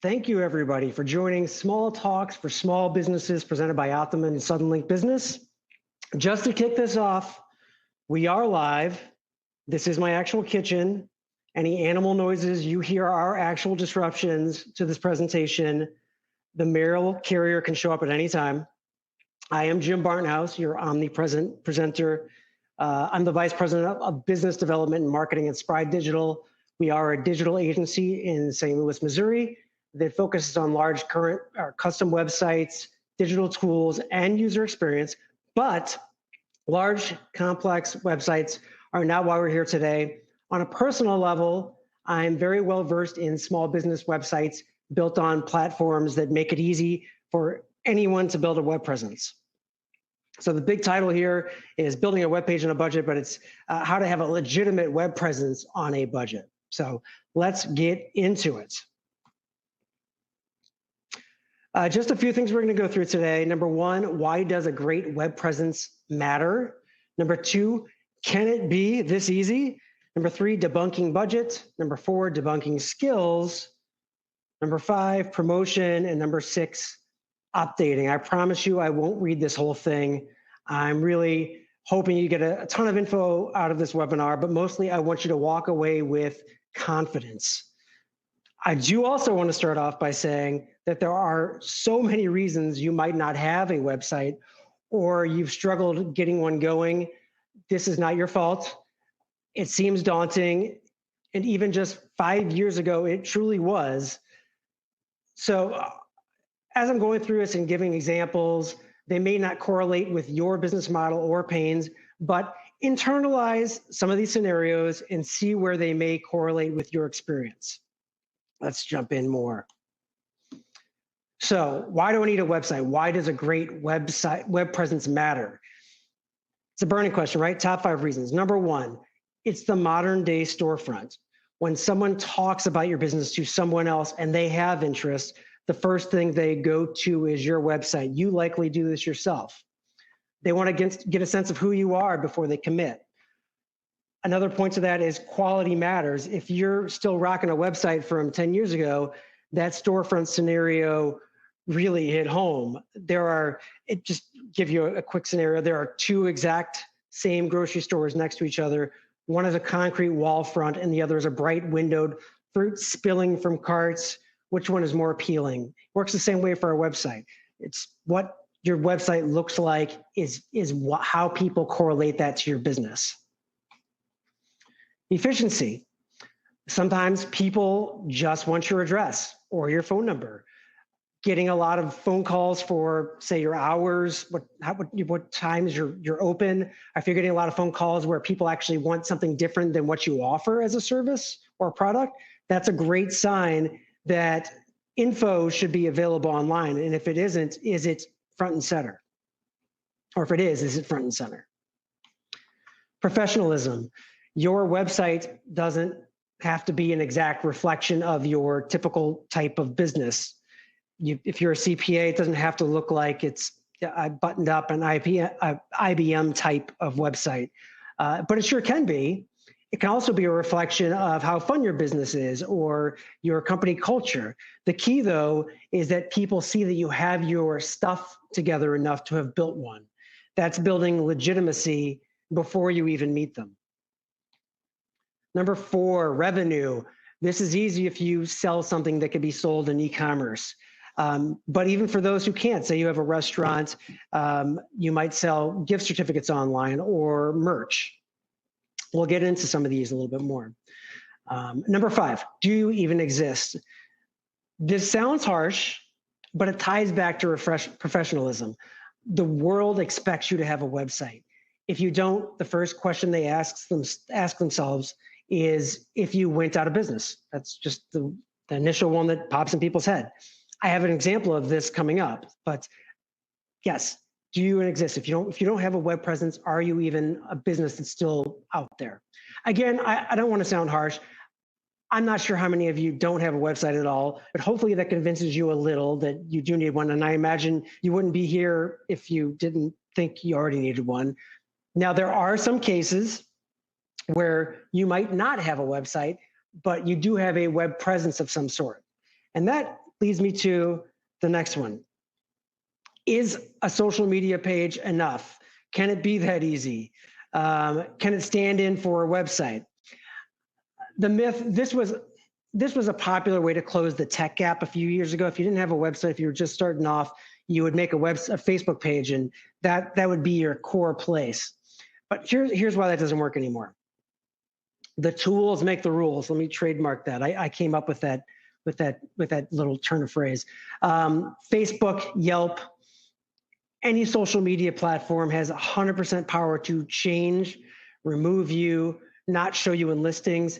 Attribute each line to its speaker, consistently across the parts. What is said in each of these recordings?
Speaker 1: Thank you, everybody, for joining Small Talks for Small Businesses presented by Optima and Suddenlink Business. Just to kick this off, we are live. This is my actual kitchen. Any animal noises you hear are actual disruptions to this presentation. The mail carrier can show up at any time. I am Jim Barnhouse, your omnipresent presenter. I'm the Vice President of Business Development and Marketing at Spry Digital. We are a digital agency in St. Louis, Missouri that focuses on large current or custom websites, digital tools, and user experience. But large, complex websites are not why we're here today. On a personal level, I'm very well versed in small business websites built on platforms that make it easy for anyone to build a web presence. So the big title here is Building a Web Page on a Budget, but it's how to have a legitimate web presence on a budget. So let's get into it. Just a few things we're going to go through today. Number one, why does a great web presence matter? Number two, can it be this easy? Number three, debunking budget. Number four, debunking skills. Number five, promotion. And number six, updating. I promise you I won't read this whole thing. I'm really hoping you get a ton of info out of this webinar, but mostly I want you to walk away with confidence. I do also want to start off by saying that there are so many reasons you might not have a website or you've struggled getting one going. This is not your fault. It seems daunting. And even just 5 years ago, it truly was. So as I'm going through this and giving examples, they may not correlate with your business model or pains, but internalize some of these scenarios and see where they may correlate with your experience. Let's jump in more. So why do I need a website? Why does a great web presence matter? It's a burning question, right? Top 5 reasons. Number one, it's the modern day storefront. When someone talks about your business to someone else and they have interest, the first thing they go to is your website. You likely do this yourself. They want to get a sense of who you are before they commit. Another point to that is quality matters. If you're still rocking a website from 10 years ago, that storefront scenario really hit home. Just give you a quick scenario. There are 2 exact same grocery stores next to each other. One is a concrete wall front and the other is a bright windowed, fruit spilling from carts. Which one is more appealing? Works the same way for our website. It's what your website looks like is how people correlate that to your business. Efficiency. Sometimes people just want your address or your phone number. Getting a lot of phone calls for, say, your hours, what times you're open. If you're getting a lot of phone calls where people actually want something different than what you offer as a service or product, that's a great sign that info should be available online. And if it isn't, is it front and center? Or if it is it front and center? Professionalism. Your website doesn't have to be an exact reflection of your typical type of business. If you're a CPA, it doesn't have to look like it's buttoned up an IBM type of website, but it sure can be. It can also be a reflection of how fun your business is or your company culture. The key, though, is that people see that you have your stuff together enough to have built one. That's building legitimacy before you even meet them. Number 4, revenue. This is easy if you sell something that could be sold in e-commerce. But even for those who can't, say you have a restaurant, you might sell gift certificates online or merch. We'll get into some of these a little bit more. Number 5, do you even exist? This sounds harsh, but it ties back to professionalism. The world expects you to have a website. If you don't, the first question they ask themselves is if you went out of business. That's just the initial one that pops in people's head. I have an example of this coming up, but yes, do you exist? If you don't have a web presence, are you even a business that's still out there? Again, I don't want to sound harsh. I'm not sure how many of you don't have a website at all, but hopefully that convinces you a little that you do need one. And I imagine you wouldn't be here if you didn't think you already needed one. Now, there are some cases where you might not have a website, but you do have a web presence of some sort. And that leads me to the next one. Is a social media page enough? Can it be that easy? Can it stand in for a website? The myth, this was a popular way to close the tech gap a few years ago. If you didn't have a website, if you were just starting off, you would make a Facebook page, and that would be your core place. But here's why that doesn't work anymore. The tools make the rules. Let me trademark that. I came up with that little turn of phrase. Facebook, Yelp, any social media platform has 100% power to change, remove you, not show you in listings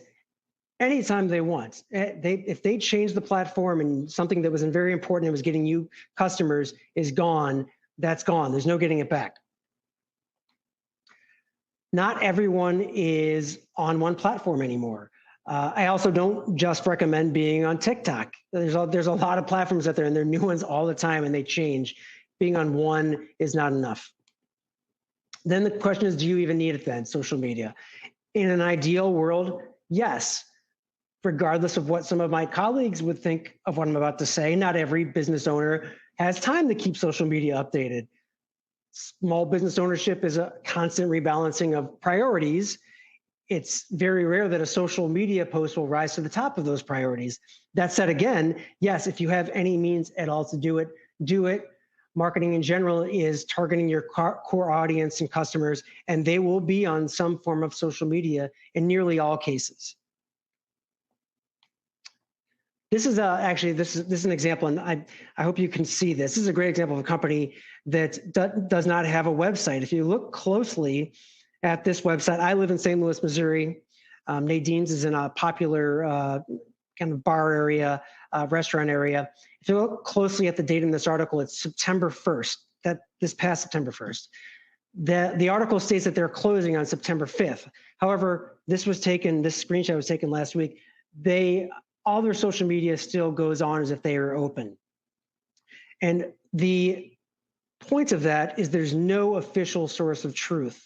Speaker 1: anytime they want. If they change the platform and something that was very important and was getting you customers is gone, that's gone. There's no getting it back. Not everyone is on one platform anymore. I also don't just recommend being on TikTok. There's a lot of platforms out there, and there are new ones all the time, and they change. Being on one is not enough. Then the question is, do you even need it then, social media? In an ideal world, yes. Regardless of what some of my colleagues would think of what I'm about to say, not every business owner has time to keep social media updated. Small business ownership is a constant rebalancing of priorities. It's very rare that a social media post will rise to the top of those priorities. That said, again, yes, if you have any means at all to do it, do it. Marketing in general is targeting your core audience and customers, and they will be on some form of social media in nearly all cases. This is actually this is an example, and I hope you can see this. This is a great example of a company that does not have a website. If you look closely at this website, I live in St. Louis, Missouri. Nadine's is in a popular kind of bar area, restaurant area. If you look closely at the date in this article, it's September 1st. This past September 1st. The article states that they're closing on September 5th. However, this screenshot was taken last week. All their social media still goes on as if they are open. And the point of that is there's no official source of truth.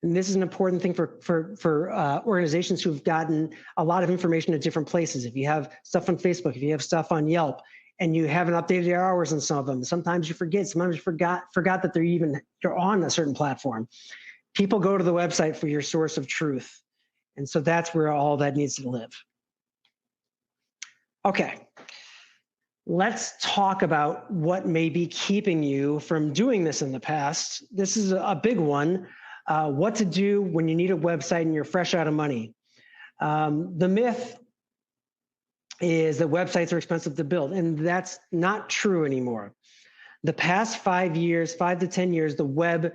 Speaker 1: And this is an important thing for organizations who've gotten a lot of information at different places. If you have stuff on Facebook, if you have stuff on Yelp, and you haven't updated your hours on some of them, sometimes you forget, sometimes you forgot that you're on a certain platform. People go to the website for your source of truth. And so that's where all that needs to live. Okay, let's talk about what may be keeping you from doing this in the past. This is a big one. What to do when you need a website and you're fresh out of money. The myth is that websites are expensive to build, and that's not true anymore. The past 5 to 10 years, the web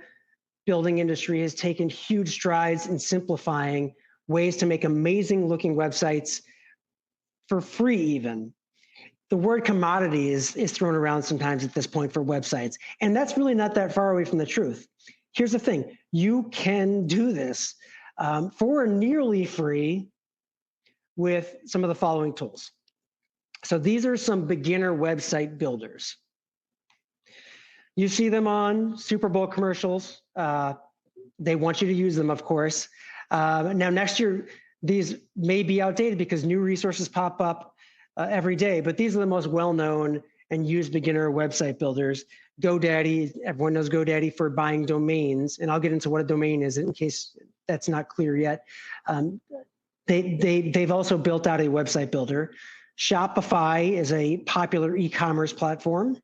Speaker 1: building industry has taken huge strides in simplifying ways to make amazing looking websites for free even. The word commodity is thrown around sometimes at this point for websites, and that's really not that far away from the truth. Here's the thing, you can do this for nearly free with some of the following tools. So these are some beginner website builders. You see them on Super Bowl commercials. They want you to use them, of course. Now next year, these may be outdated because new resources pop up every day, but these are the most well-known and used beginner website builders. GoDaddy, everyone knows GoDaddy for buying domains, and I'll get into what a domain is in case that's not clear yet. They've also built out a website builder. Shopify is a popular e-commerce platform.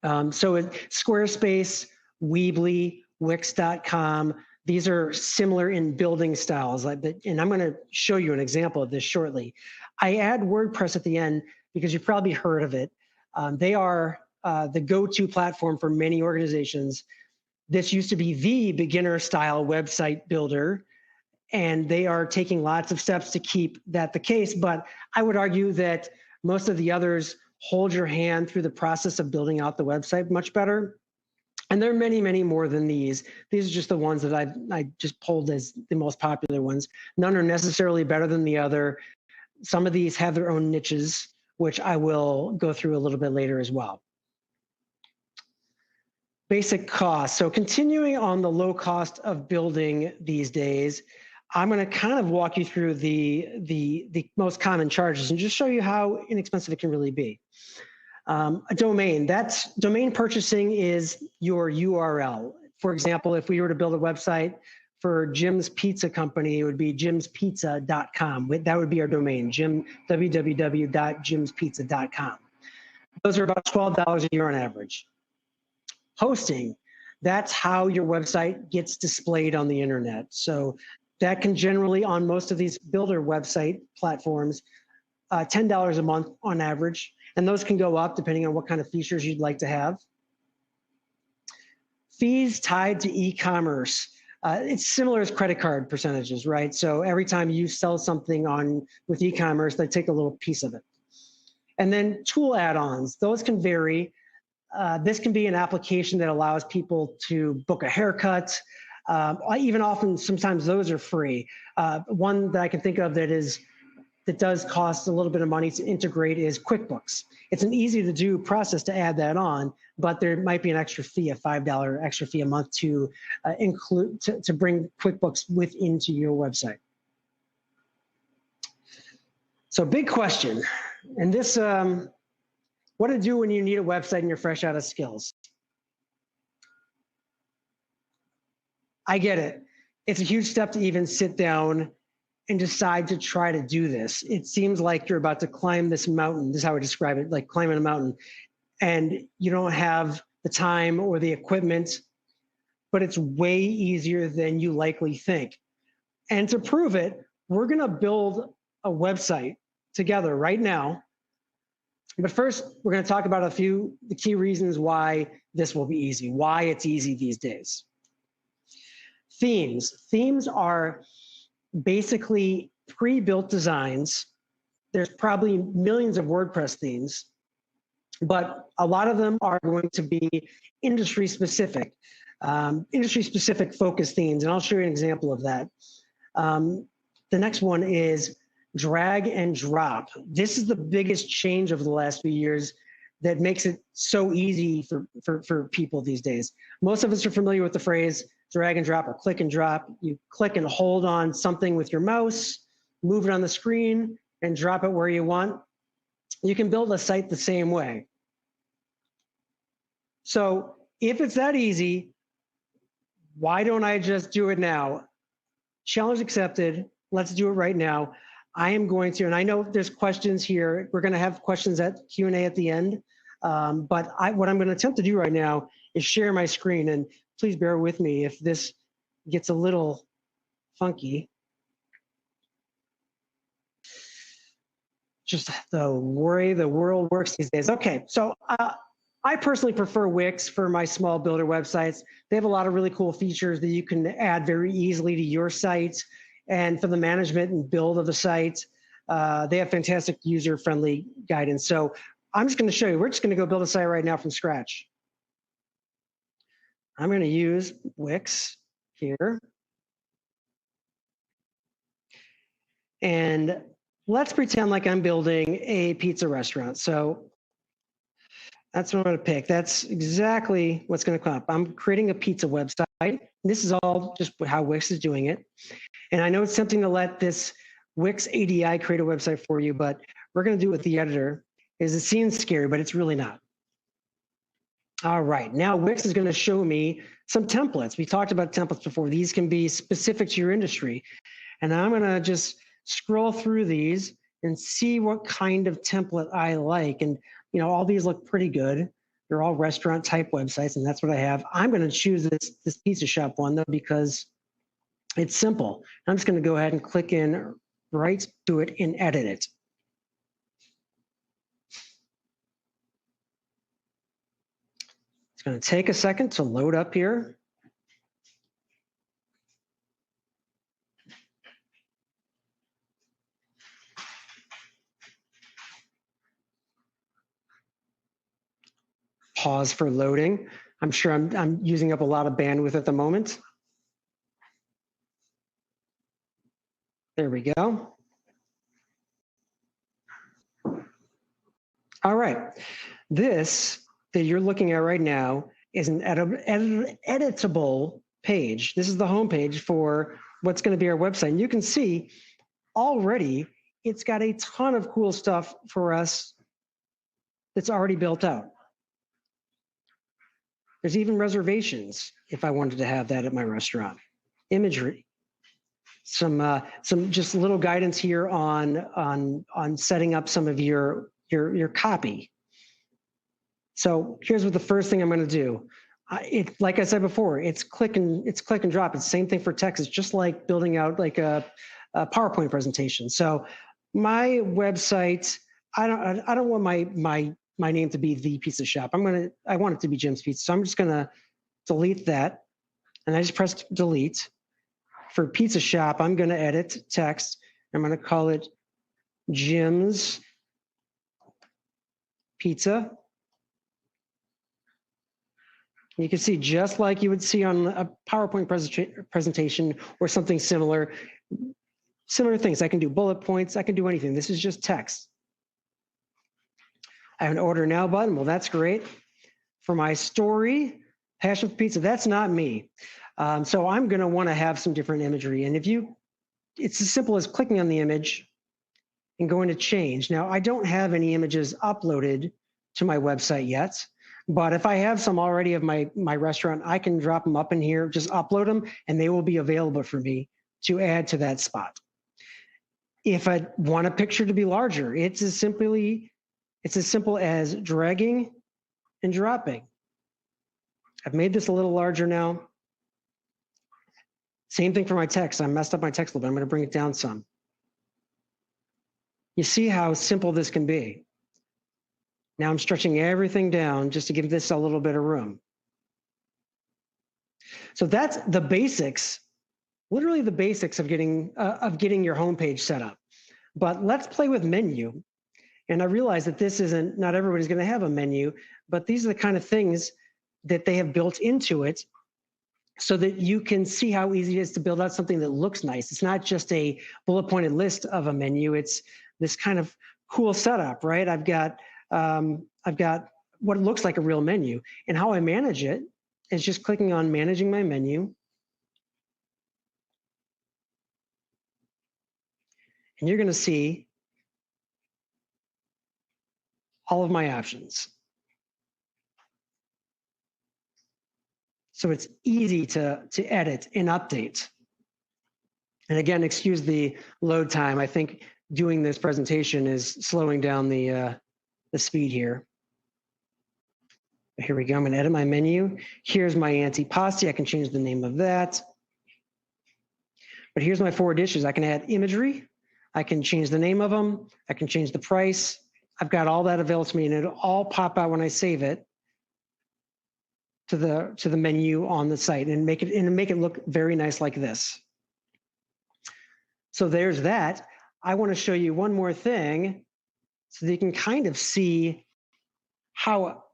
Speaker 1: So Squarespace, Weebly, Wix.com, these are similar in building styles, and I'm going to show you an example of this shortly. I add WordPress at the end because you've probably heard of it. They are the go-to platform for many organizations. This used to be the beginner style website builder, and they are taking lots of steps to keep that the case. But I would argue that most of the others hold your hand through the process of building out the website much better. And there are many, many more than these. These are just the ones that I just pulled as the most popular ones. None are necessarily better than the other. Some of these have their own niches, which I will go through a little bit later as well. Basic costs. So continuing on the low cost of building these days, I'm going to kind of walk you through the most common charges and just show you how inexpensive it can really be. A domain, that's domain purchasing is your URL. For example, if we were to build a website for Jim's Pizza Company, it would be jimspizza.com. That would be our domain, www.jimspizza.com. Those are about $12 a year on average. Hosting, that's how your website gets displayed on the internet. So that can generally, on most of these builder website platforms, $10 a month on average. And those can go up depending on what kind of features you'd like to have. Fees tied to e-commerce. It's similar as credit card percentages, right? So every time you sell something with e-commerce, they take a little piece of it. And then tool add-ons, those can vary. This can be an application that allows people to book a haircut. Sometimes those are free. One that I can think of that does cost a little bit of money to integrate is QuickBooks. It's an easy to do process to add that on, but there might be an extra fee, a $5 extra fee a month to bring QuickBooks into your website. So big question. And this, what to do when you need a website and you're fresh out of skills. I get it. It's a huge step to even sit down and decide to try to do this. It seems like you're about to climb this mountain. This is how I describe it, like climbing a mountain. And you don't have the time or the equipment, but it's way easier than you likely think. And to prove it, we're gonna build a website together right now. But first, we're gonna talk about the key reasons why this will be easy, why it's easy these days. Themes. Themes are basically pre-built designs. There's probably millions of WordPress themes, but a lot of them are going to be industry-specific focus themes, and I'll show you an example of that. The next one is drag and drop. This is the biggest change over the last few years that makes it so easy for people these days. Most of us are familiar with the phrase drag and drop or click and drop. You click and hold on something with your mouse, move it on the screen, and drop it where you want. You can build a site the same way. So if it's that easy, why don't I just do it now? Challenge accepted. Let's do it right now. I am going to, and I know there's questions here. We're going to have questions at Q&A at the end. But what I'm going to attempt to do right now is share my screen. And please bear with me if this gets a little funky. Just the way the world works these days. Okay, so I personally prefer Wix for my small builder websites. They have a lot of really cool features that you can add very easily to your site. And for the management and build of the site, they have fantastic user-friendly guidance. So I'm just going to show you. We're just going to go build a site right now from scratch. I'm going to use Wix here. And let's pretend like I'm building a pizza restaurant. So that's what I'm going to pick. That's exactly what's going to come up. I'm creating a pizza website. This is all just how Wix is doing it. And I know it's tempting to let this Wix ADI create a website for you, but we're going to do it with the editor. It seems scary, but it's really not. All right, now Wix is going to show me some templates. We talked about templates before. These can be specific to your industry. And I'm going to just scroll through these and see what kind of template I like. And you know, all these look pretty good. They're all restaurant type websites, and that's what I have. I'm going to choose this pizza shop one though, because it's simple. I'm just going to go ahead and click in right to it and edit it. It's going to take a second to load up here. Pause for loading. I'm sure I'm using up a lot of bandwidth at the moment. There we go. All right. This that you're looking at right now is an editable page. This is the home page for what's going to be our website. And you can see already it's got a ton of cool stuff for us that's already built out. There's even reservations if I wanted to have that at my restaurant. Imagery, some just little guidance here on setting up some of your copy. So here's what the first thing I'm going to do. Like I said before, it's click and drop. It's the same thing for text. It's just like building out like a PowerPoint presentation. So my website, I don't want my name to be The Pizza Shop. I want it to be Jim's Pizza. So I'm just going to delete that, and I just pressed delete. For Pizza Shop, I'm going to edit text. I'm going to call it Jim's Pizza. You can see, just like you would see on a PowerPoint presentation or something similar things. I can do bullet points. I can do anything. This is just text. I have an order now button. Well, that's great. For my story, Passion for Pizza, that's not me. So I'm going to want to have some different imagery. And it's as simple as clicking on the image and going to change. Now, I don't have any images uploaded to my website yet. But if I have some already of my restaurant, I can drop them up in here, just upload them, and they will be available for me to add to that spot. If I want a picture to be larger, it's as simple as dragging and dropping. I've made this a little larger now. Same thing for my text. I messed up my text a little bit. I'm going to bring it down some. You see how simple this can be. Now I'm stretching everything down just to give this a little bit of room. So that's the basics, literally the basics of getting your homepage set up. But let's play with menu. And I realize that not everybody's going to have a menu, but these are the kind of things that they have built into it so that you can see how easy it is to build out something that looks nice. It's not just a bullet pointed list of a menu. It's this kind of cool setup, right? I've got what looks like a real menu, and how I manage it is just clicking on managing my menu. And you're going to see all of my options. So it's easy to edit and update. And again, excuse the load time. I think doing this presentation is slowing down the speed here. Here we go. I'm going to edit my menu. Here's my antipasti. I can change the name of that. But here's my 4 dishes. I can add imagery. I can change the name of them. I can change the price. I've got all that available to me, and it'll all pop out when I save it to the menu on the site and make it look very nice like this. So there's that. I want to show you one more thing so that you can kind of see how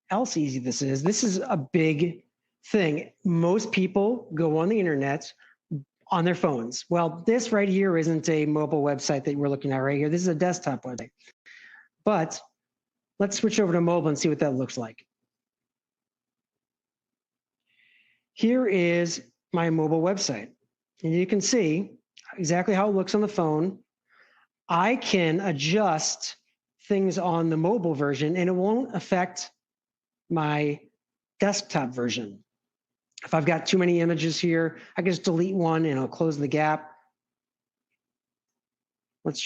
Speaker 1: else easy this is. This is a big thing. Most people go on the internet on their phones. Well, this right here isn't a mobile website that we're looking at right here. This is a desktop website. But let's switch over to mobile and see what that looks like. Here is my mobile website. And you can see exactly how it looks on the phone. I can adjust things on the mobile version, and it won't affect my desktop version. If I've got too many images here, I can just delete one and it'll close the gap. Let's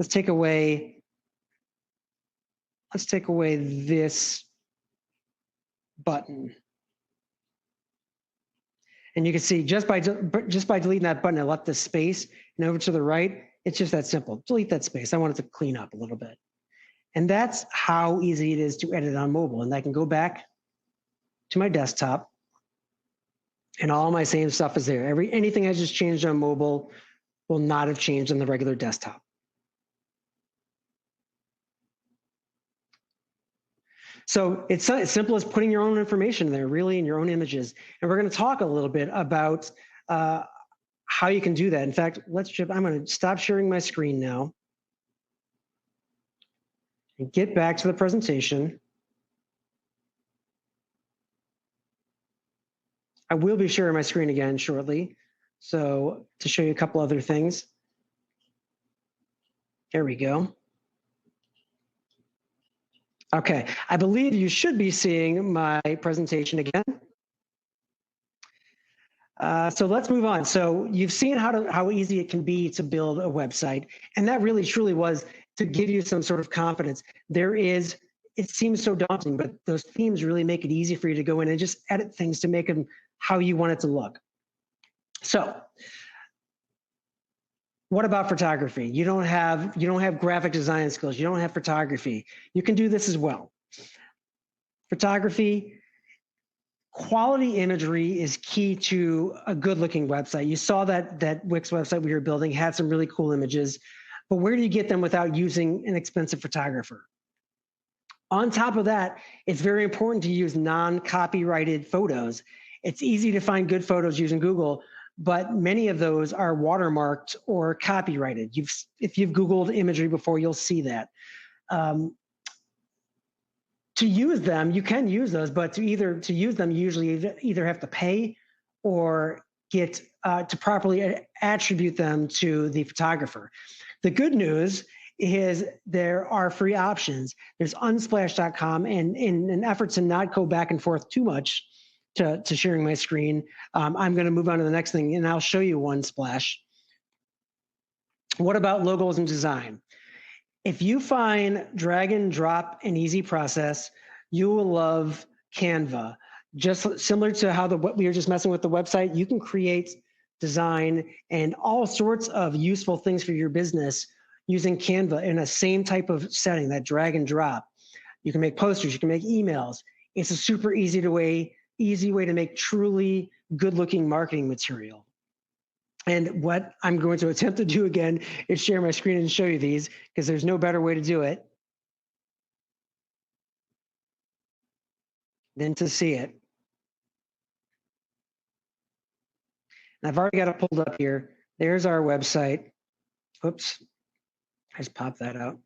Speaker 1: take away this button. And you can see just by deleting that button, I left the space, and over to the right, it's just that simple. Delete that space. I want it to clean up a little bit. And that's how easy it is to edit on mobile. And I can go back to my desktop, and all my same stuff is there. Anything I just changed on mobile will not have changed on the regular desktop. So it's as simple as putting your own information there, really, in your own images. And we're going to talk a little bit about how you can do that. In fact, I'm going to stop sharing my screen now and get back to the presentation. I will be sharing my screen again shortly. So to show you a couple other things. There we go. Okay, I believe you should be seeing my presentation again. So let's move on. So you've seen how easy it can be to build a website, and that really truly was to give you some sort of confidence. It seems so daunting, but those themes really make it easy for you to go in and just edit things to make them how you want it to look. So what about photography? You don't have graphic design skills. You don't have photography. You can do this as well. Photography, quality imagery is key to a good looking website. You saw that Wix website we were building had some really cool images, but where do you get them without using an expensive photographer? On top of that, it's very important to use non-copyrighted photos. It's easy to find good photos using Google, but many of those are watermarked or copyrighted. If you've Googled imagery before, you'll see that. To use them, you can use those, but to use them, you usually either have to pay or get to properly attribute them to the photographer. The good news is there are free options. There's unsplash.com, and in an effort to not go back and forth too much to sharing my screen, I'm going to move on to the next thing, and I'll show you Unsplash. What about logos and design? If you find drag and drop an easy process, you will love Canva. Just similar to how what we were just messing with the website, you can create design and all sorts of useful things for your business using Canva in a same type of setting, that drag and drop. You can make posters, you can make emails. It's a super easy way to make truly good-looking marketing material. And what I'm going to attempt to do again is share my screen and show you these, because there's no better way to do it than to see it. And I've already got it pulled up here. There's our website. Oops, I just popped that out.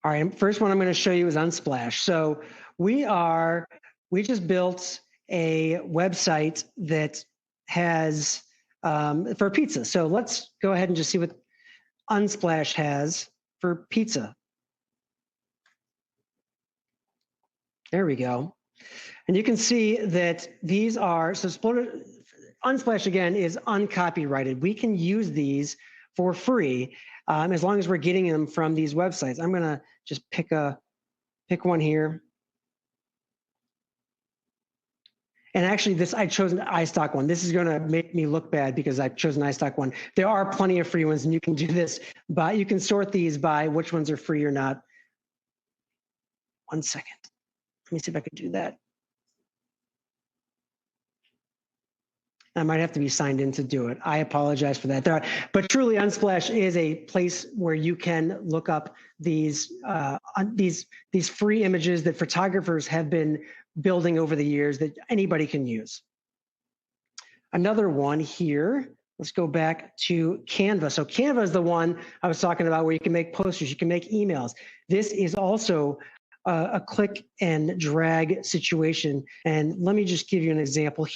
Speaker 1: All right, first one I'm going to show you is Unsplash. So we just built a website that has for pizza. So let's go ahead and just see what Unsplash has for pizza. There we go. And you can see that these are, so Unsplash again is uncopyrighted. We can use these for free as long as we're getting them from these websites. I'm gonna just pick one here. And actually I chose an iStock one. This is gonna make me look bad because I've chosen an iStock one. There are plenty of free ones, and you can do this, but you can sort these by which ones are free or not. 1 second. Let me see if I can do that. I might have to be signed in to do it. I apologize for that. But truly, Unsplash is a place where you can look up these free images that photographers have been building over the years that anybody can use. Another one here. Let's go back to Canva. So Canva is the one I was talking about where you can make posters, you can make emails. This is also a click and drag situation. And let me just give you an example.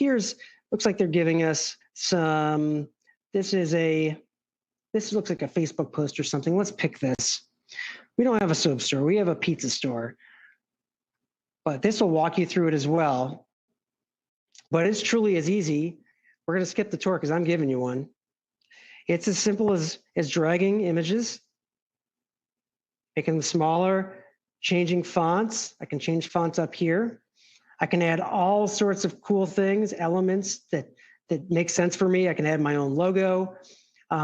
Speaker 1: Looks like they're giving us some, this looks like a Facebook post or something. Let's pick this. We don't have a soap store, we have a pizza store. But this will walk you through it as well. But it's truly as easy. We're gonna skip the tour because I'm giving you one. It's as simple as dragging images, making them smaller, changing fonts. I can change fonts up here. I can add all sorts of cool things, elements that make sense for me. I can add my own logo.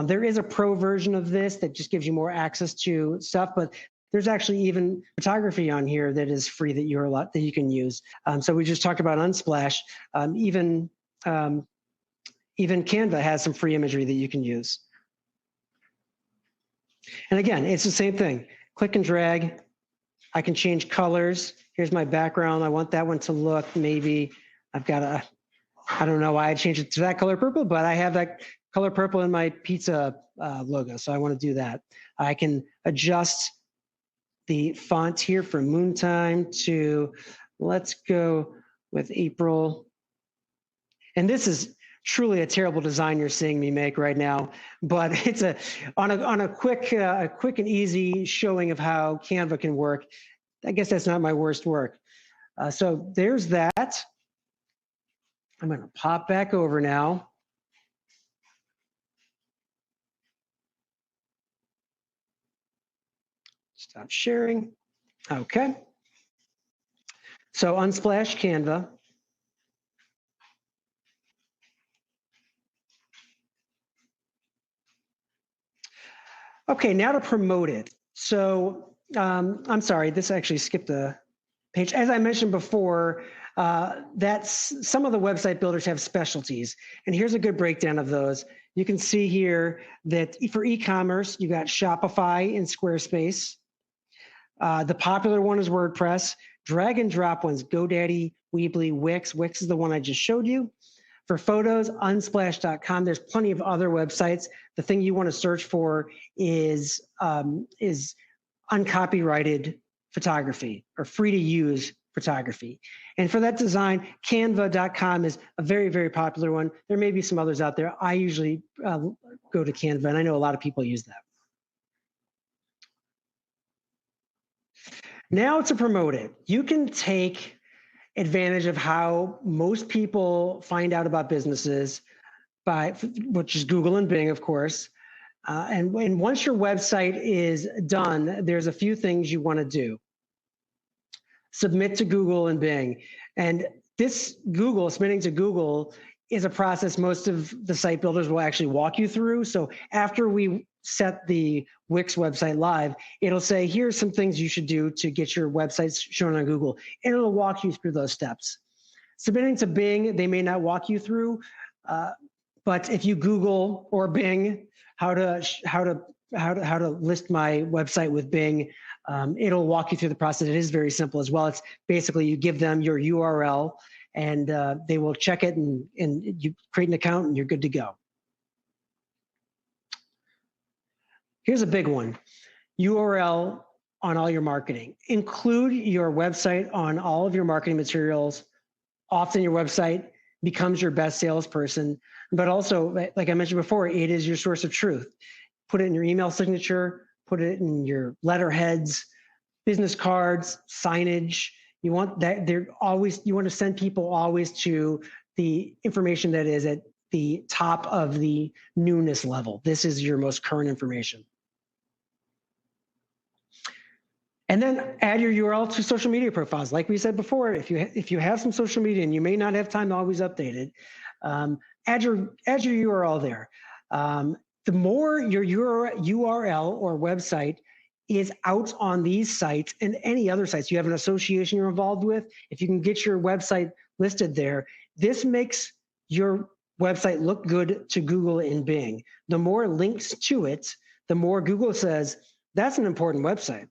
Speaker 1: There is a pro version of this that just gives you more access to stuff, but there's actually even photography on here that is free that you can use. So we just talked about Unsplash. Even Canva has some free imagery that you can use. And again, it's the same thing. Click and drag. I can change colors. Here's my background. I want that one to look, maybe I don't know why I changed it to that color purple, but I have that color purple in my pizza logo, so I want to do that. I can adjust the font here from Moontime to, let's go with April. And this is truly a terrible design you're seeing me make right now, but it's on a quick and easy showing of how Canva can work. I guess that's not my worst work. So there's that. I'm going to pop back over now. Stop sharing. Okay. So unsplash Canva. Okay, now to promote it. So I'm sorry, this actually skipped a page. As I mentioned before, that's some of the website builders have specialties, and here's a good breakdown of those. You can see here that for e-commerce, you got Shopify and Squarespace. The popular one is WordPress. Drag and drop ones, GoDaddy, Weebly, Wix. Wix is the one I just showed you. For photos, unsplash.com. There's plenty of other websites. The thing you want to search for is uncopyrighted photography or free to use photography. And for that design, canva.com is a very, very popular one. There may be some others out there. I usually go to Canva, and I know a lot of people use that. Now to promote it, you can take advantage of how most people find out about businesses, which is Google and Bing, of course. And once your website is done, there's a few things you want to do. Submit to Google and Bing. And this submitting to Google is a process most of the site builders will actually walk you through. So after we set the Wix website live, it'll say, here's some things you should do to get your websites shown on Google. And it'll walk you through those steps. Submitting to Bing, they may not walk you through, but if you Google or Bing how to list my website with Bing, it'll walk you through the process. It is very simple as well. It's basically you give them your URL and they will check it and you create an account and you're good to go. Here's a big one. URL on all your marketing. Include your website on all of your marketing materials. Often your website becomes your best salesperson, but also, like I mentioned before, it is your source of truth. Put it in your email signature, put it in your letterheads, business cards, signage. You want that you want to send people always to the information that is at the top of the newness level. This is your most current information. And then add your URL to social media profiles. Like we said before, if you have some social media and you may not have time to always update it, add your URL there. The more your URL or website is out on these sites and any other sites you have an association you're involved with, if you can get your website listed there, this makes your website look good to Google and Bing. The more links to it, the more Google says, that's an important website.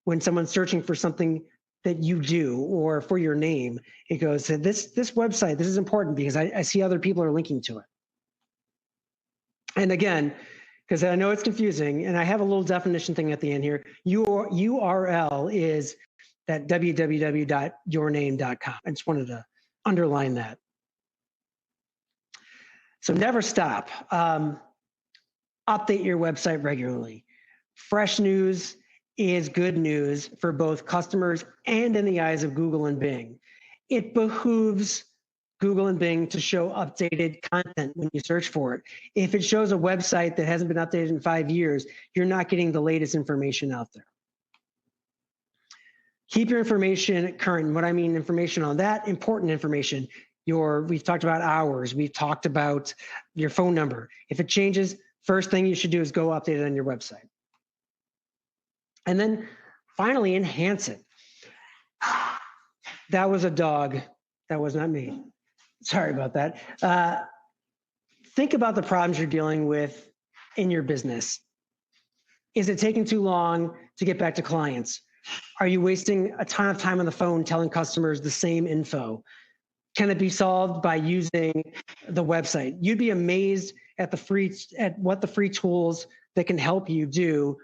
Speaker 1: When someone's searching for something that you do or for your name, it goes, this website, this is important because I see other people are linking to it. And again, because I know it's confusing, and I have a little definition thing at the end here, your URL is that www.yourname.com. I just wanted to underline that. So never stop. Update your website regularly. Fresh news is good news for both customers and in the eyes of Google and Bing. It behooves Google and Bing to show updated content when you search for it. If it shows a website that hasn't been updated in 5 years, you're not getting the latest information out there. Keep your information current. What I mean information on that, important information. We've talked about hours. We've talked about your phone number. If it changes, first thing you should do is go update it on your website. And then finally, enhance it. That was a dog. That was not me. Sorry about that. Think about the problems you're dealing with in your business. Is it taking too long to get back to clients? Are you wasting a ton of time on the phone telling customers the same info? Can it be solved by using the website? You'd be amazed at what the free tools that can help you do.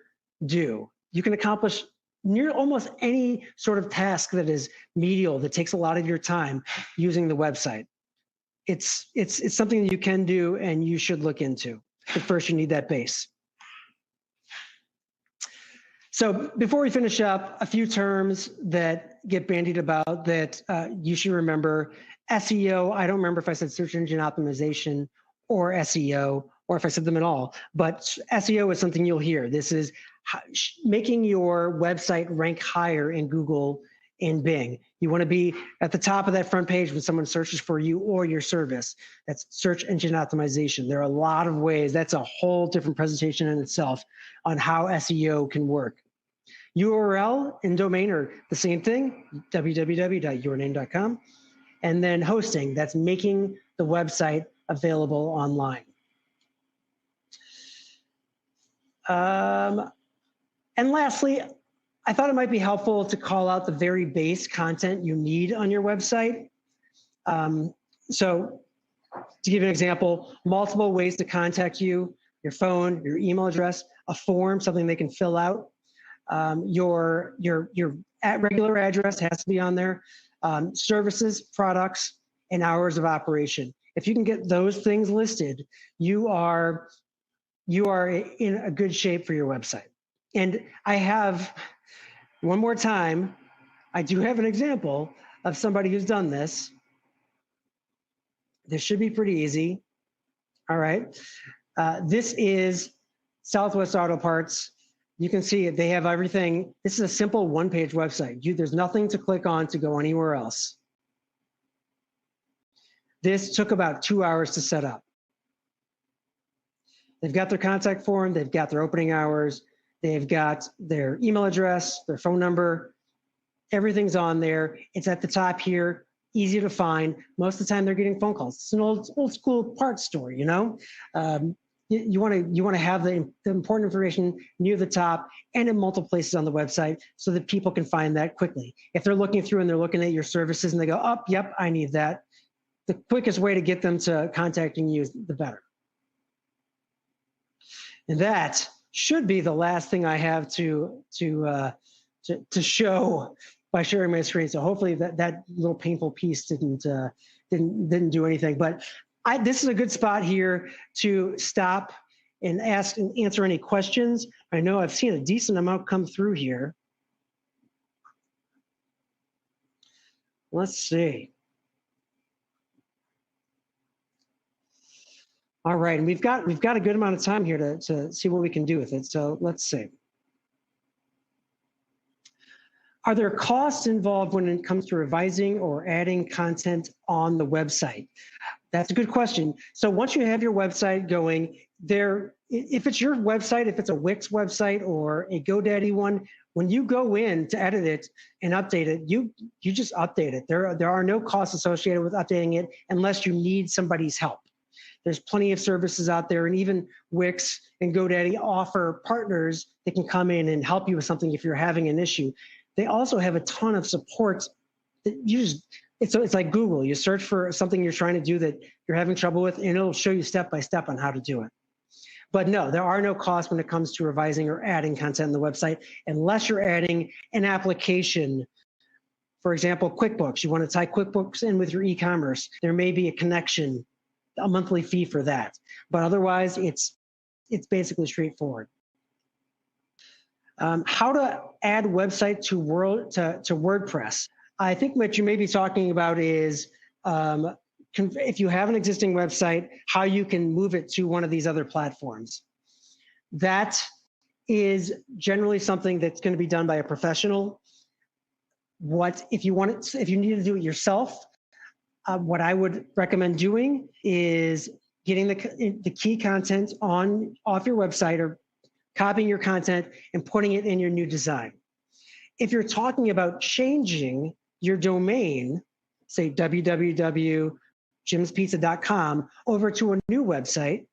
Speaker 1: You can accomplish almost any sort of task that is medial, that takes a lot of your time using the website. it's something that you can do and you should look into. But first, you need that base. So before we finish up, a few terms that get bandied about that you should remember. SEO, I don't remember if I said search engine optimization or SEO, or if I said them at all, but SEO is something you'll hear. This is making your website rank higher in Google and Bing. You want to be at the top of that front page when someone searches for you or your service. That's search engine optimization. There are a lot of ways. That's a whole different presentation in itself on how SEO can work. URL and domain are the same thing, www.yourname.com. And then hosting, that's making the website available online. And lastly, I thought it might be helpful to call out the very base content you need on your website. So to give you an example, multiple ways to contact you, your phone, your email address, a form, something they can fill out. Your regular address has to be on there. Services, products, and hours of operation. If you can get those things listed, you are in a good shape for your website. And I have, one more time, I do have an example of somebody who's done this. This should be pretty easy. All right. This is Southwest Auto Parts. You can see it. They have everything. This is a simple one-page website. There's nothing to click on to go anywhere else. This took about 2 hours to set up. They've got their contact form. They've got their opening hours. They've got their email address, their phone number. Everything's on there. It's at the top here, easy to find. Most of the time, they're getting phone calls. It's an old school parts store, you know. You want to have the important information near the top and in multiple places on the website so that people can find that quickly. If they're looking through and they're looking at your services and they go, oh, yep, I need that. The quickest way to get them to contacting you is the better. And that should be the last thing I have to show by sharing my screen. So hopefully that little painful piece didn't do anything. But this is a good spot here to stop and ask and answer any questions. I know I've seen a decent amount come through here. Let's see. All right, and we've got a good amount of time here to see what we can do with it. So let's see. Are there costs involved when it comes to revising or adding content on the website? That's a good question. So once you have your website going, if it's your website, if it's a Wix website or a GoDaddy one, when you go in to edit it and update it, you just update it. There are no costs associated with updating it unless you need somebody's help. There's plenty of services out there, and even Wix and GoDaddy offer partners that can come in and help you with something if you're having an issue. They also have a ton of support that it's like Google. You search for something you're trying to do that you're having trouble with, and it'll show you step by step on how to do it. But no, there are no costs when it comes to revising or adding content on the website, unless you're adding an application. For example, QuickBooks. You want to tie QuickBooks in with your e-commerce. There may be a connection, a monthly fee for that. But otherwise, it's basically straightforward. How to add website to WordPress. I think what you may be talking about is if you have an existing website, how you can move it to one of these other platforms. That is generally something that's going to be done by a professional. If you need to do it yourself, what I would recommend doing is getting the key content off your website or copying your content and putting it in your new design. If you're talking about changing your domain, say www.jimspizza.com, over to a new website,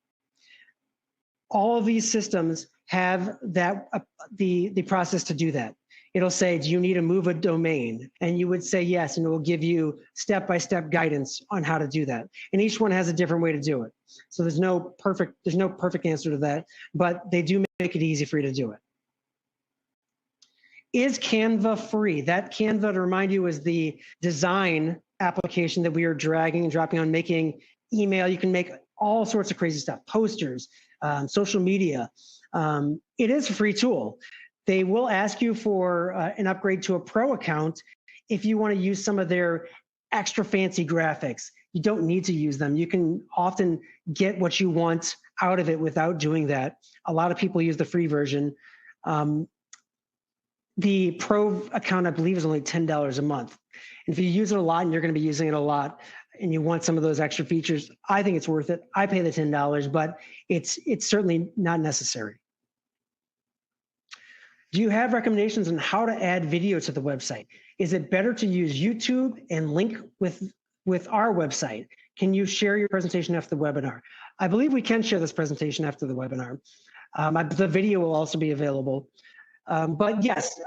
Speaker 1: all of these systems have the process to do that. It'll say, do you need to move a domain? And you would say yes, and it will give you step-by-step guidance on how to do that. And each one has a different way to do it. So there's no perfect answer to that, but they do make it easy for you to do it. Is Canva free? That Canva, to remind you, is the design application that we are dragging and dropping on, making email. You can make all sorts of crazy stuff, posters, social media. It is a free tool. They will ask you for an upgrade to a pro account if you want to use some of their extra fancy graphics. You don't need to use them. You can often get what you want out of it without doing that. A lot of people use the free version. The pro account, I believe, is only $10 a month. And if you use it a lot and you're going to be using it a lot and you want some of those extra features, I think it's worth it. I pay the $10, but it's certainly not necessary. Do you have recommendations on how to add video to the website? Is it better to use YouTube and link with our website? Can you share your presentation after the webinar? I believe we can share this presentation after the webinar. The video will also be available. But yes,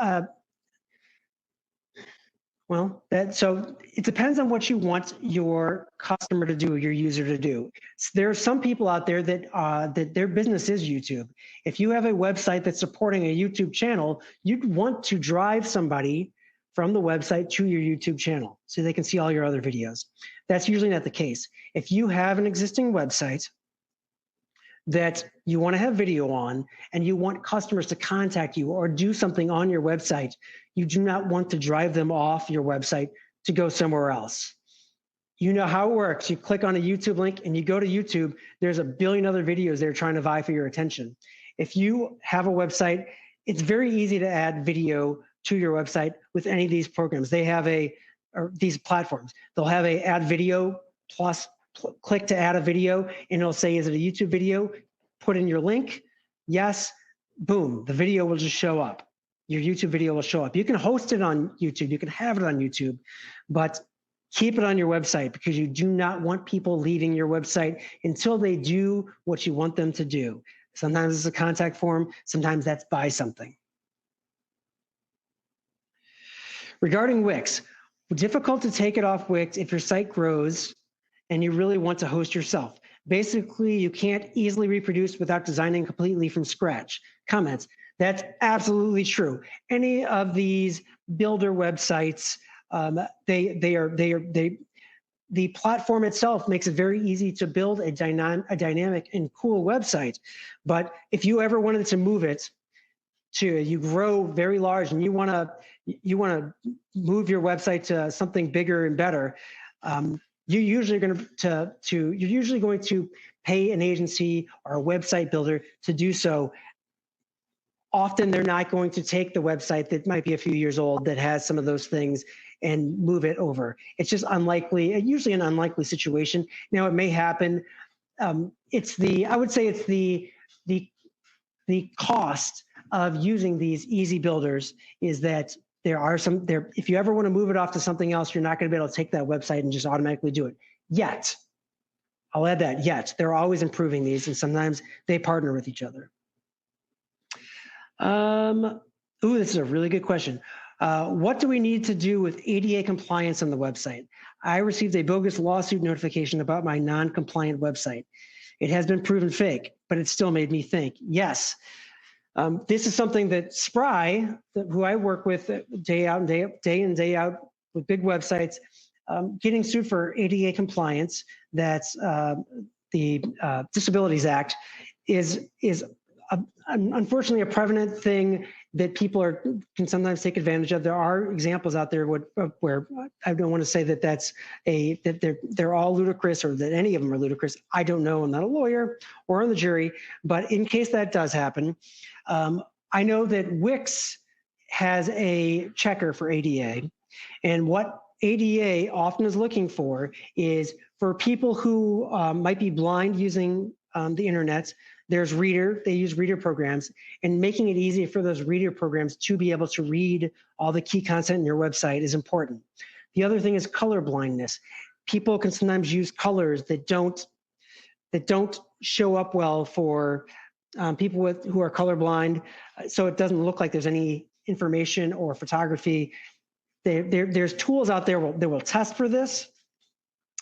Speaker 1: so it depends on what you want your customer to do, your user to do. There are some people out there that their business is YouTube. If you have a website that's supporting a YouTube channel, you'd want to drive somebody from the website to your YouTube channel so they can see all your other videos. That's usually not the case. If you have an existing website that you want to have video on and you want customers to contact you or do something on your website, you do not want to drive them off your website to go somewhere else. You know how it works. You click on a YouTube link and you go to YouTube, there's a billion other videos there trying to vie for your attention. If you have a website, it's very easy to add video to your website with any of these programs. They have these platforms. They'll have a add video plus click to add a video and it'll say, is it a YouTube video? Put in your link. Yes, boom, the video will just show up. Your YouTube video will show up. You can host it on YouTube. You can have it on YouTube, but keep it on your website because you do not want people leaving your website until they do what you want them to do. Sometimes it's a contact form. Sometimes that's buy something. Regarding Wix, difficult to take it off Wix if your site grows and you really want to host yourself. Basically, you can't easily reproduce without designing completely from scratch. Comments. That's absolutely true. Any of these builder websites, the platform itself makes it very easy to build a dynamic and cool website. But if you ever wanted to move it to, you grow very large and you want to move your website to something bigger and better, you're usually going to pay an agency or a website builder to do so. Often they're not going to take the website that might be a few years old that has some of those things and move it over. It's just unlikely, usually an unlikely situation. Now it may happen. I would say it's the cost of using these easy builders is that if you ever want to move it off to something else, you're not going to be able to take that website and just automatically do it. Yet, I'll add that, yet. They're always improving these, and sometimes they partner with each other. This is a really good question. What do we need to do with ADA compliance on the website? I received a bogus lawsuit notification about my non-compliant website. It has been proven fake, but it still made me think. Yes. This is something that Spry, who I work with day in, day out with big websites, getting sued for ADA compliance. That's the Disabilities Act is unfortunately a prevalent thing that people can sometimes take advantage of. There are examples out there where I don't want to say that that they're all ludicrous or that any of them are ludicrous. I don't know. I'm not a lawyer or on the jury, but in case that does happen, I know that Wix has a checker for ADA, and what ADA often is looking for is for people who might be blind using the internet. There's Reader, they use Reader programs, and making it easy for those Reader programs to be able to read all the key content in your website is important. The other thing is color blindness. People can sometimes use colors that don't show up well for people who are colorblind, so it doesn't look like there's any information or photography. There's tools out there that will test for this.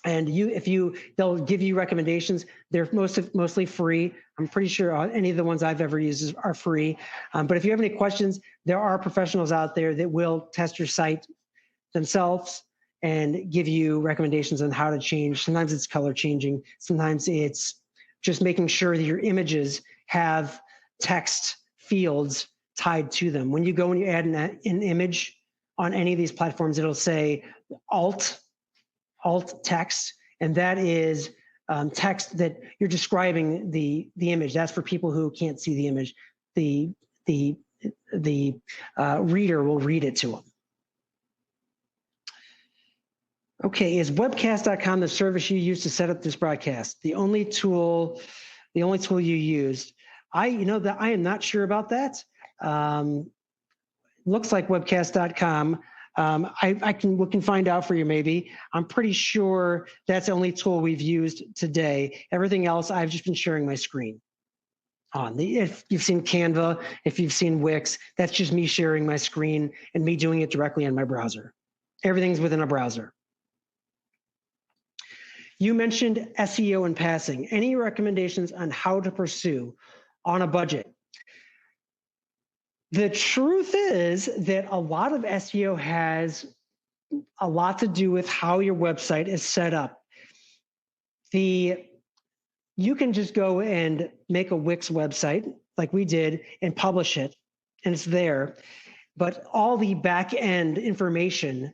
Speaker 1: And they'll give you recommendations. They're mostly free. I'm pretty sure any of the ones I've ever used are free. But if you have any questions, there are professionals out there that will test your site themselves and give you recommendations on how to change. Sometimes it's color changing. Sometimes it's just making sure that your images have text fields tied to them. When you go and you add an image on any of these platforms, it'll say alt text, and that is text that you're describing the image. That's for people who can't see the image. The reader will read it to them. Okay, is Webcast.com the service you use to set up this broadcast? The only tool you used? I am not sure about that. Looks like Webcast.com. We can find out for you maybe. I'm pretty sure that's the only tool we've used today. Everything else, I've just been sharing my screen on. If you've seen Canva, if you've seen Wix, that's just me sharing my screen and me doing it directly on my browser. Everything's within a browser. You mentioned SEO in passing. Any recommendations on how to pursue on a budget? The truth is that a lot of SEO has a lot to do with how your website is set up. You can just go and make a Wix website like we did and publish it, and it's there. But all the back end information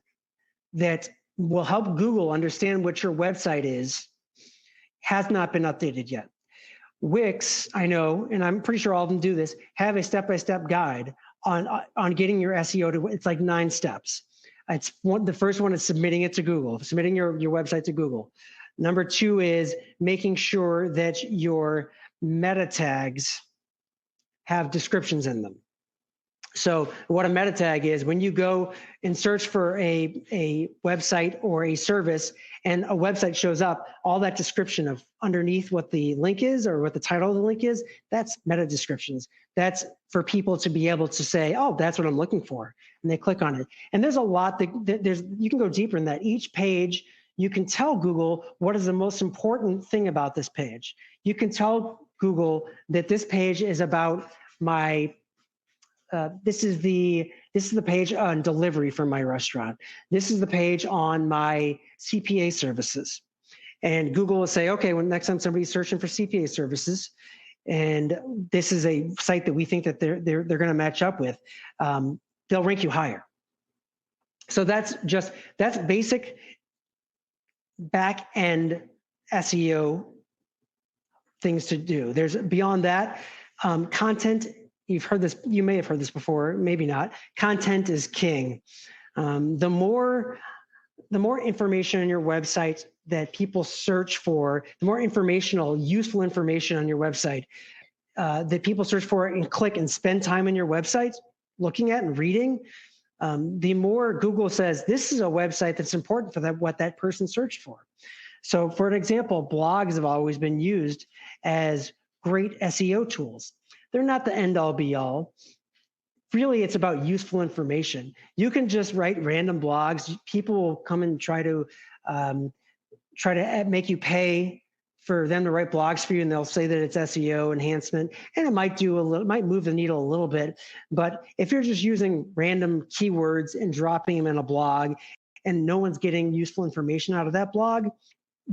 Speaker 1: that will help Google understand what your website is has not been updated yet. Wix, I know, and I'm pretty sure all of them do this, have a step-by-step guide on getting your SEO to, it's like 9 steps. The first one is submitting it to Google, submitting your website to Google. Number 2 is making sure that your meta tags have descriptions in them. So what a meta tag is, when you go and search for a website or a service and a website shows up, all that description of underneath what the link is or what the title of the link is, that's meta descriptions. That's for people to be able to say, oh, that's what I'm looking for. And they click on it. And there's a lot you can go deeper in that. Each page, you can tell Google what is the most important thing about this page. You can tell Google that this page is about my this is the page on delivery for my restaurant. This is the page on my CPA services. And Google will say, okay, when next time somebody's searching for CPA services, and this is a site that we think that they're going to match up with, they'll rank you higher. So that's basic back end SEO things to do. There's beyond that, content. You've heard this, you may have heard this before, maybe not. Content is king. The more information on your website that people search for, the more useful information on your website that people search for and click and spend time on your website looking at and reading, the more Google says, this is a website that's important for what that person searched for. So for an example, blogs have always been used as great SEO tools. They're not the end all be all. Really, it's about useful information. You can just write random blogs. People will come and try to make you pay for them to write blogs for you, and they'll say that it's SEO enhancement, and it might move the needle a little bit. But if you're just using random keywords and dropping them in a blog, and no one's getting useful information out of that blog,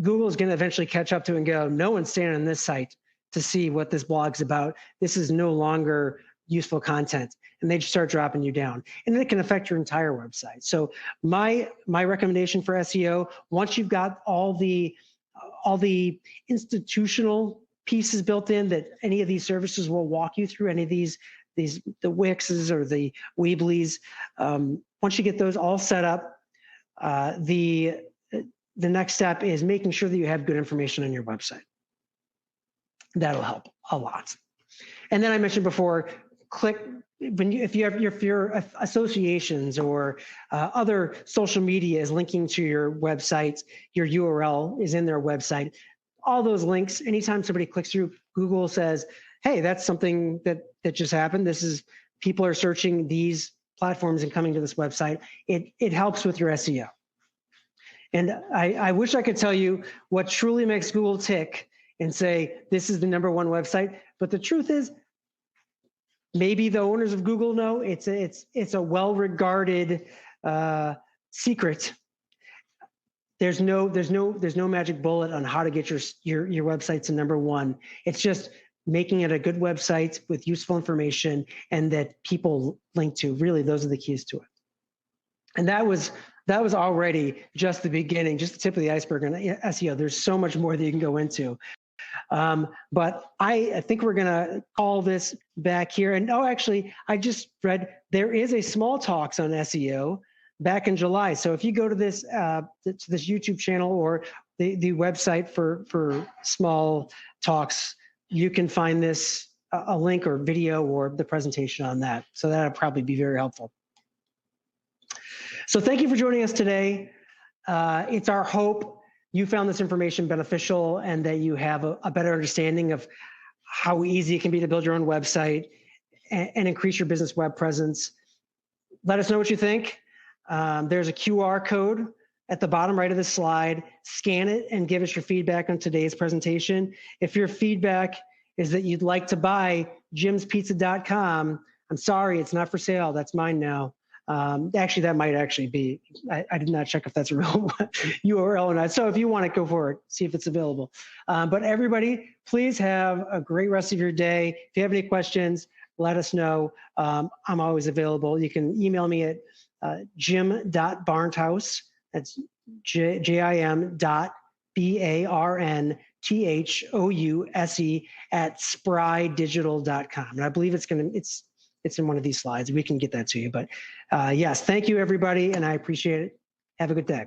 Speaker 1: Google is going to eventually catch up to it and go, no one's staying on this site to see what this blog's about. This is no longer useful content, and they just start dropping you down, and it can affect your entire website. So my recommendation for SEO, once you've got all the institutional pieces built in that any of these services will walk you through, any of the Wixes or the Weebly's, once you get those all set up, the next step is making sure that you have good information on your website. That'll help a lot. And then I mentioned before, if your associations or other social media is linking to your website, your URL is in their website, all those links, anytime somebody clicks through, Google says, hey, that's something that just happened. People are searching these platforms and coming to this website. It helps with your SEO. And I wish I could tell you what truly makes Google tick and say, this is the #1 website. But the truth is, maybe the owners of Google know it's a well-regarded secret. there's no magic bullet on how to get your website to number one. It's just making it a good website with useful information and that people link to. Really, those are the keys to it. And that was already just the beginning, just the tip of the iceberg on SEO. There's so much more that you can go into. But I think we're going to call this back here. And actually, I just read there is a Small Talks on SEO back in July. So if you go to this YouTube channel or the website for Small Talks, you can find this a link or video or the presentation on that. So that'll probably be very helpful. So thank you for joining us today. It's our hope you found this information beneficial and that you have a better understanding of how easy it can be to build your own website and increase your business web presence. Let us know what you think. There's a QR code at the bottom right of this slide. Scan it and give us your feedback on today's presentation. If your feedback is that you'd like to buy jimspizza.com, I'm sorry, it's not for sale. That's mine now. Actually, that might actually be. I did not check if that's a real URL or not. So if you want it, go for it. See if it's available. But everybody, please have a great rest of your day. If you have any questions, let us know. I'm always available. You can email me at jim.barnhouse. That's JIM.BARNTHOUSE at sprydigital.com. And I believe it's in one of these slides. We can get that to you. But yes, thank you, everybody, and I appreciate it. Have a good day.